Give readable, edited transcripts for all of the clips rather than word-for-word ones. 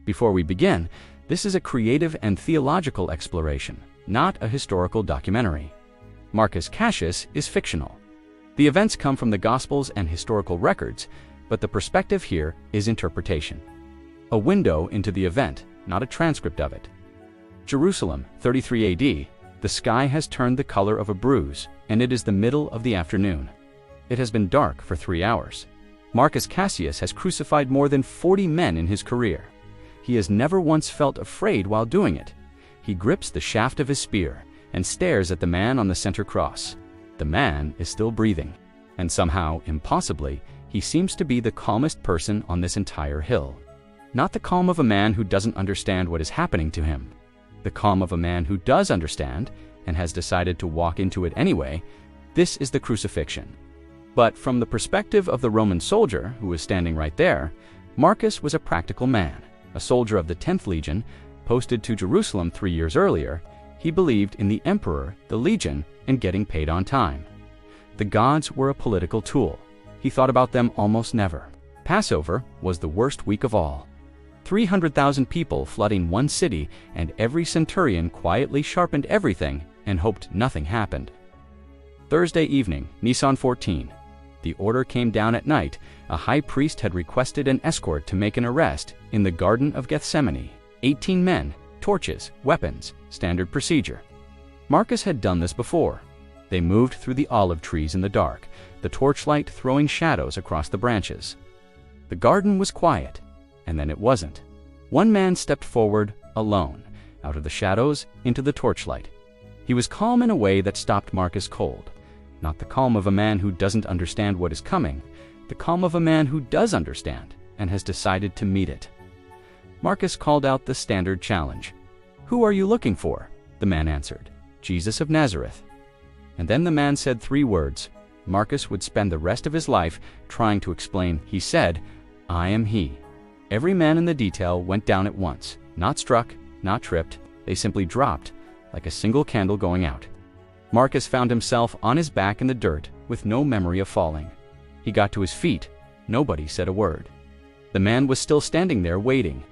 Before we begin, this is a creative and theological exploration, not a historical documentary. Marcus Cassius is fictional. The events come from the Gospels and historical records, but the perspective here is interpretation. A window into the event, not a transcript of it. Jerusalem, 33 AD. The sky has turned the color of a bruise, and it is the middle of the afternoon. It has been dark for 3 hours. Marcus Cassius has crucified more than 40 men in his career. He has never once felt afraid while doing it. He grips the shaft of his spear and stares at the man on the center cross. The man is still breathing, and somehow, impossibly, he seems to be the calmest person on this entire hill. Not the calm of a man who doesn't understand what is happening to him. The calm of a man who does understand and has decided to walk into it anyway. This is the crucifixion. But from the perspective of the Roman soldier who was standing right there, Marcus was a practical man. A soldier of the 10th Legion, posted to Jerusalem 3 years earlier. He believed in the emperor, the legion, and getting paid on time. The gods were a political tool. He thought about them almost never. Passover was the worst week of all. 300,000 people flooding one city, and every centurion quietly sharpened everything and hoped nothing happened. Thursday evening, Nisan 14. The order came down at night. A high priest had requested an escort to make an arrest in the Garden of Gethsemane. 18 men, torches, weapons, standard procedure. Marcus had done this before. They moved through the olive trees in the dark, the torchlight throwing shadows across the branches. The garden was quiet, and then it wasn't. One man stepped forward, alone, out of the shadows into the torchlight. He was calm in a way that stopped Marcus cold. Not the calm of a man who doesn't understand what is coming, the calm of a man who does understand and has decided to meet it. Marcus called out the standard challenge. "Who are you looking for?" The man answered, "Jesus of Nazareth." And then the man said 3 words. Marcus would spend the rest of his life trying to explain. He said, "I am he." Every man in the detail went down at once, not struck, not tripped. They simply dropped, like a single candle going out. Marcus found himself on his back in the dirt with no memory of falling. He got to his feet. Nobody said a word. The man was still standing there waiting.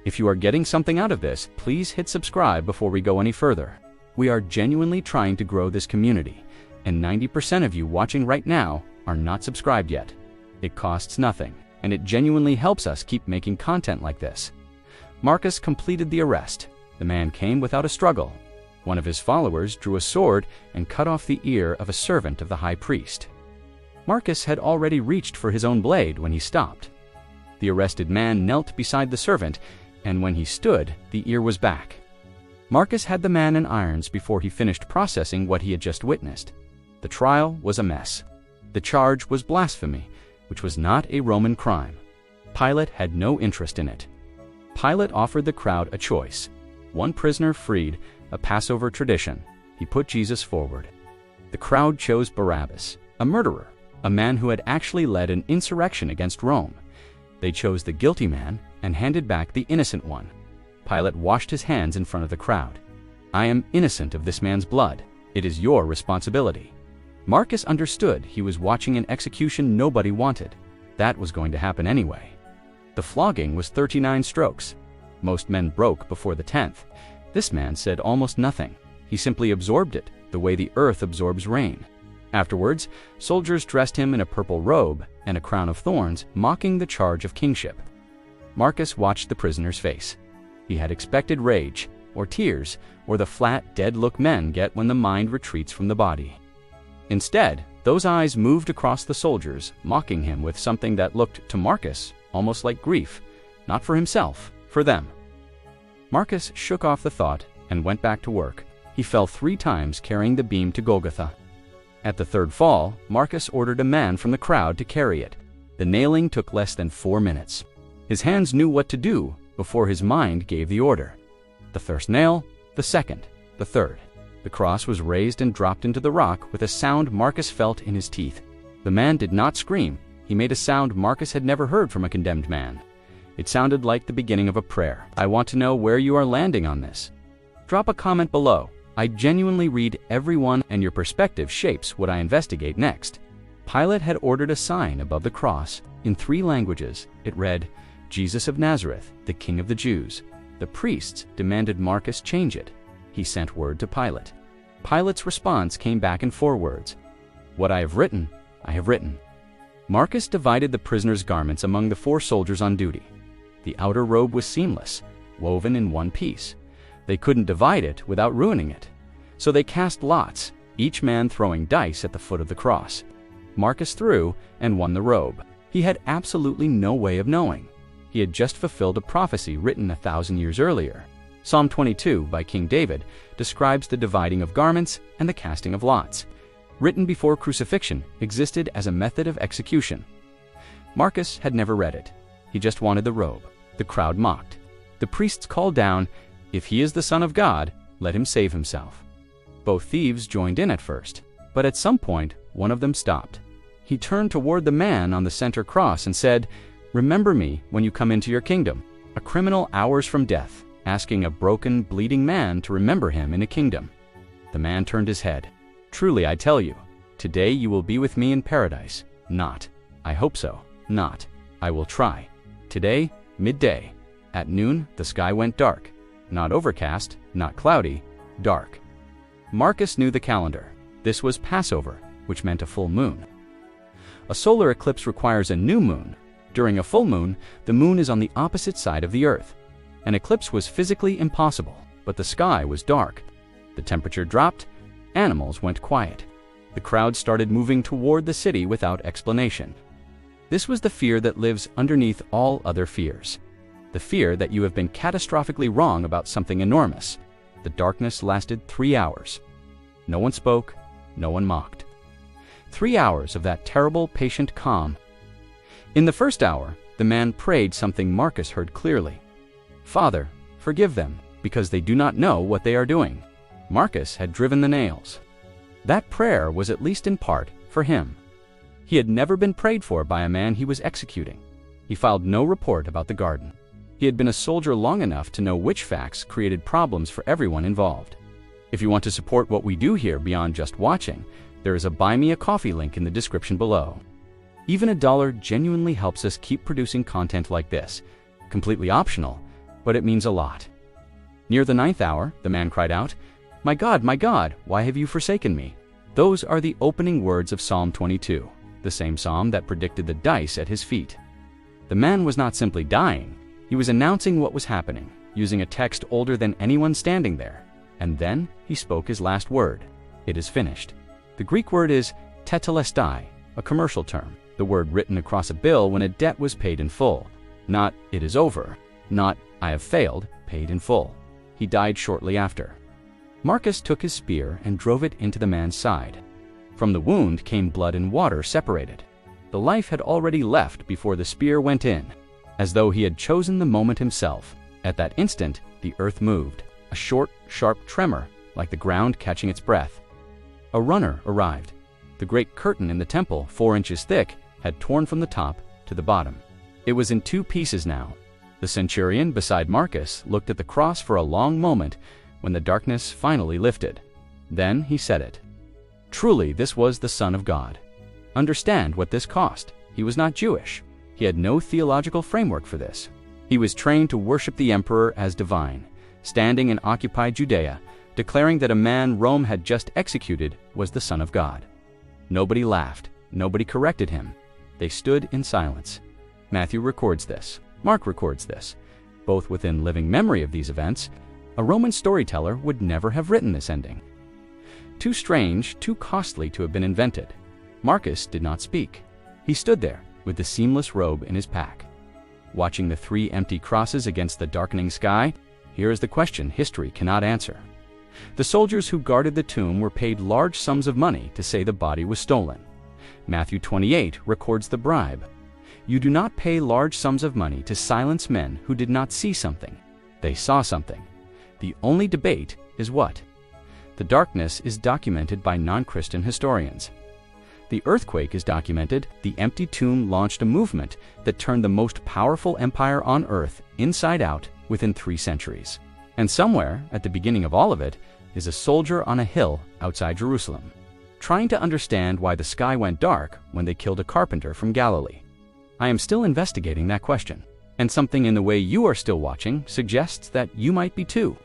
If you are getting something out of this, please hit subscribe before we go any further. We are genuinely trying to grow this community, and 90% of you watching right now are not subscribed yet. It costs nothing, and it genuinely helps us keep making content like this. Marcus completed the arrest. The man came without a struggle. One of his followers drew a sword and cut off the ear of a servant of the high priest. Marcus had already reached for his own blade when he stopped. The arrested man knelt beside the servant, and when he stood, the ear was back. Marcus had the man in irons before he finished processing what he had just witnessed. The trial was a mess. The charge was blasphemy, which was not a Roman crime. Pilate had no interest in it. Pilate offered the crowd a choice. One prisoner freed, a Passover tradition. He put Jesus forward. The crowd chose Barabbas, a murderer, a man who had actually led an insurrection against Rome. They chose the guilty man and handed back the innocent one. Pilate washed his hands in front of the crowd. "I am innocent of this man's blood. It is your responsibility." Marcus understood he was watching an execution nobody wanted. That was going to happen anyway. The flogging was 39 strokes. Most men broke before the 10th. This man said almost nothing. He simply absorbed it, the way the earth absorbs rain. Afterwards, soldiers dressed him in a purple robe and a crown of thorns, mocking the charge of kingship. Marcus watched the prisoner's face. He had expected rage, or tears, or the flat, dead look men get when the mind retreats from the body. Instead, those eyes moved across the soldiers, mocking him with something that looked to Marcus almost like grief, not for himself, for them. Marcus shook off the thought and went back to work. He fell 3 times carrying the beam to Golgotha. At the 3rd fall, Marcus ordered a man from the crowd to carry it. The nailing took less than 4 minutes. His hands knew what to do before his mind gave the order. The first nail, the second, the third. The cross was raised and dropped into the rock with a sound Marcus felt in his teeth. The man did not scream. He made a sound Marcus had never heard from a condemned man. It sounded like the beginning of a prayer. I want to know where you are landing on this. Drop a comment below. I genuinely read everyone, and your perspective shapes what I investigate next. Pilate had ordered a sign above the cross. In 3 languages, it read, Jesus of Nazareth, the King of the Jews. The priests demanded Marcus change it. He sent word to Pilate. Pilate's response came back in 4 words. What I have written, I have written. Marcus divided the prisoner's garments among the 4 soldiers on duty. The outer robe was seamless, woven in one piece. They couldn't divide it without ruining it. So they cast lots, each man throwing dice at the foot of the cross. Marcus threw and won the robe. He had absolutely no way of knowing. He had just fulfilled a prophecy written 1,000 years earlier. Psalm 22 by King David describes the dividing of garments and the casting of lots. Written before crucifixion, existed as a method of execution. Marcus had never read it. He just wanted the robe. The crowd mocked. The priests called down, "If he is the Son of God, let him save himself." Both thieves joined in at first, but at some point, one of them stopped. He turned toward the man on the center cross and said, "Remember me when you come into your kingdom." A criminal hours from death, asking a broken, bleeding man to remember him in a kingdom. The man turned his head. "Truly I tell you, today you will be with me in paradise." Not, "I hope so." Not, "I will try." Today, midday. At noon, the sky went dark. Not overcast, not cloudy, dark. Marcus knew the calendar. This was Passover, which meant a full moon. A solar eclipse requires a new moon. During a full moon, the moon is on the opposite side of the earth. An eclipse was physically impossible, but the sky was dark. The temperature dropped. Animals went quiet. The crowd started moving toward the city without explanation. This was the fear that lives underneath all other fears. The fear that you have been catastrophically wrong about something enormous. The darkness lasted 3 hours. No one spoke, no one mocked. 3 hours of that terrible, patient calm. In the first hour, the man prayed something Marcus heard clearly. "Father, forgive them, because they do not know what they are doing." Marcus had driven the nails. That prayer was at least in part for him. He had never been prayed for by a man he was executing. He filed no report about the garden. He had been a soldier long enough to know which facts created problems for everyone involved. If you want to support what we do here beyond just watching, there is a Buy Me a Coffee link in the description below. Even $1 genuinely helps us keep producing content like this. Completely optional, but it means a lot. Near the 9th hour, the man cried out, my God, why have you forsaken me?" Those are the opening words of Psalm 22, the same psalm that predicted the dice at his feet. The man was not simply dying. He was announcing what was happening, using a text older than anyone standing there. And then he spoke his last word. It is finished. The Greek word is Tetelestai, a commercial term, the word written across a bill when a debt was paid in full. Not, "It is over." Not, "I have failed," paid in full. He died shortly after. Marcus took his spear and drove it into the man's side. From the wound came blood and water separated. The life had already left before the spear went in, as though he had chosen the moment himself. At that instant, the earth moved, a short, sharp tremor, like the ground catching its breath. A runner arrived. The great curtain in the temple, 4 inches thick, had torn from the top to the bottom. It was in 2 pieces now. The centurion beside Marcus looked at the cross for a long moment when the darkness finally lifted. Then he said it. Truly, this was the Son of God. Understand what this cost. He was not Jewish. He had no theological framework for this. He was trained to worship the emperor as divine, standing in occupied Judea, declaring that a man Rome had just executed was the Son of God. Nobody laughed. Nobody corrected him. They stood in silence. Matthew records this. Mark records this. Both within living memory of these events, a Roman storyteller would never have written this ending. Too strange, too costly to have been invented. Marcus did not speak. He stood there with the seamless robe in his pack. Watching the 3 empty crosses against the darkening sky, here is the question history cannot answer. The soldiers who guarded the tomb were paid large sums of money to say the body was stolen. Matthew 28 records the bribe. You do not pay large sums of money to silence men who did not see something. They saw something. The only debate is what? The darkness is documented by non-Christian historians. The earthquake is documented. The empty tomb launched a movement that turned the most powerful empire on earth inside out within 3 centuries. And somewhere, at the beginning of all of it, is a soldier on a hill outside Jerusalem, trying to understand why the sky went dark when they killed a carpenter from Galilee. I am still investigating that question. And something in the way you are still watching suggests that you might be too.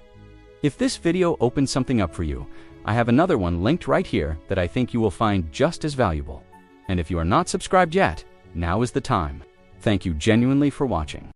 If this video opens something up for you, I have another one linked right here that I think you will find just as valuable. And if you are not subscribed yet, now is the time. Thank you genuinely for watching.